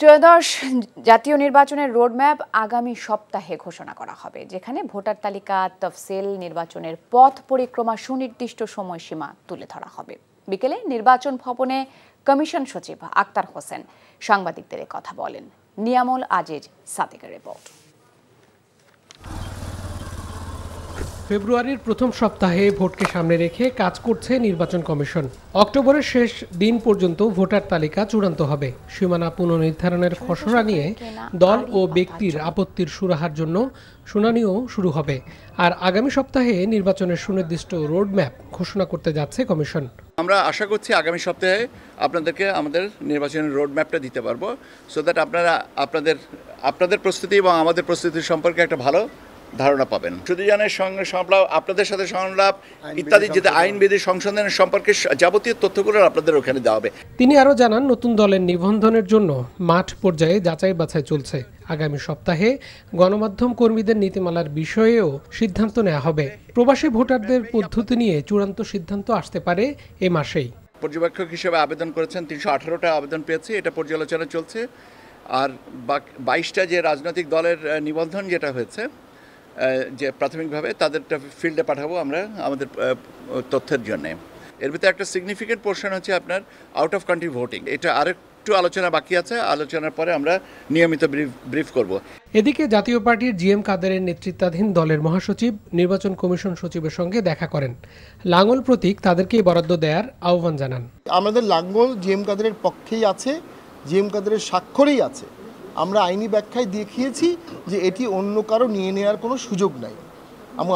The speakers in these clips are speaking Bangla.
ত্রয়োদশ জাতীয় নির্বাচনের রোডম্যাপ আগামী সপ্তাহে ঘোষণা করা হবে, যেখানে ভোটার তালিকা তফসিল, নির্বাচনের পথ পরিক্রমা সুনির্দিষ্ট সময়সীমা তুলে ধরা হবে। বিকেলে নির্বাচন ভবনে কমিশন সচিব আক্তার হোসেন সাংবাদিকদের কথা বলেন। নিয়ামুল আজিজ সাদেকের রিপোর্ট। ফেব্রুয়ারির প্রথম সপ্তাহে ভোটকে সামনে রেখে কাজ করছে নির্বাচন কমিশন। অক্টোবরের শেষ দিন পর্যন্ত ভোটার তালিকা চূড়ান্ত হবে। সীমানা পুনর্নির্ধারণের খসড়া নিয়ে দল ও ব্যক্তির আপত্তির সুরাহার জন্য শুনানিও শুরু হবে। আর আগামী সপ্তাহে নির্বাচনের সুনির্দিষ্ট রোডম্যাপ ঘোষণা করতে যাচ্ছে কমিশন। আমরা আশা করছি আগামী সপ্তাহে আপনাদেরকে আমাদের নির্বাচনের রোডম্যাপটা দিতে পারবো, সো দ্যাট আপনারা আপনাদের প্রস্তুতি এবং আমাদের প্রস্তুতি সম্পর্কে একটা ভালো ধারণা পাবেন। সুদীজনের সঙ্গে সংলাপ, আপনাদের সাথে সংলাপ ইত্যাদি, যেটা আইনবিধি সংশোধনের সম্পর্কে যাবতীয় তথ্যগুলো আপনাদের ওখানে দেওয়া হবে। তিনি আরও জানান, নতুন দলের নিবন্ধনের জন্য মাঠ পর্যায়ে যাচাই বাছাই চলছে। আগামী সপ্তাহে গণমাধ্যম কর্মীদের নীতিমালার বিষয়েও সিদ্ধান্ত নেওয়া হবে। প্রবাসী ভোটারদের পদ্ধতি নিয়ে চূড়ান্ত সিদ্ধান্ত আসতে পারে এ মাসেই। পর্যবেক্ষক হিসেবে আবেদন করেছেন 318টা আবেদন পেয়েছি, এটা পর্যালোচনা চলছে। আর 22টা যে রাজনৈতিক দলের নিবন্ধন যেটা হয়েছে, যে প্রাথমিকভাবে তাদেরটা ফিল্ডে পাঠাবো আমরা আমাদের তথ্যের জন্য। এর ভিতরে একটা সিগনিফিকেন্ট পোর্শন হচ্ছে আপনার আউট অফ কান্ট্রি ভোটিং। এটা আরেকটু আলোচনা বাকি আছে, আলোচনার পরে আমরা নিয়মিত ব্রিফ করব। এদিকে জাতীয় পার্টির জিএম কাদেরের নেতৃত্বাধীন দলের মহাসচিব নির্বাচন কমিশন সচিবের সঙ্গে দেখা করেন। লাঙ্গল প্রতীক তাদেরকেই বরাদ্দ দেওয়ার আহ্বান জানান। আমাদের লাঙ্গল জিএম কাদেরের পক্ষেই আছে, জিএম কাদেরের স্বাক্ষরেই আছে। আমরা আইনি ব্যাখ্যায় দেখিয়েছি যে এটি অন্য কারো নিয়ে নেওয়ার কোনো সুযোগ নাই।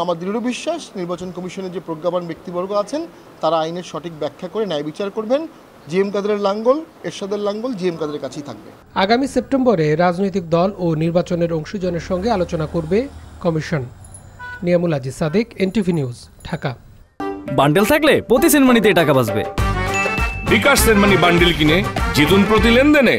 আমার দৃঢ় বিশ্বাস নির্বাচন কমিশনের যে প্রজ্ঞাবান ব্যক্তিবর্গ আছেন তারা আইনের সঠিক ব্যাখ্যা করে ন্যায় বিচার করবেন। জিএম কাদেরের লাঙ্গল, এরশাদের লাঙ্গল জিএম কাদেরের কাছেই থাকবে। আগামী সেপ্টেম্বরে রাজনৈতিক দল ও নির্বাচনের অংশীজনের সঙ্গে আলোচনা করবে commission. Niamul Aziz Sadek, NTV news, Dhaka. Bundle থাকলে প্রতি সেনমানিতে টাকা বাঁচবে। বিকাশ সেনমানি বান্ডেল কিনে জিতুন প্রতি লেনদেনে।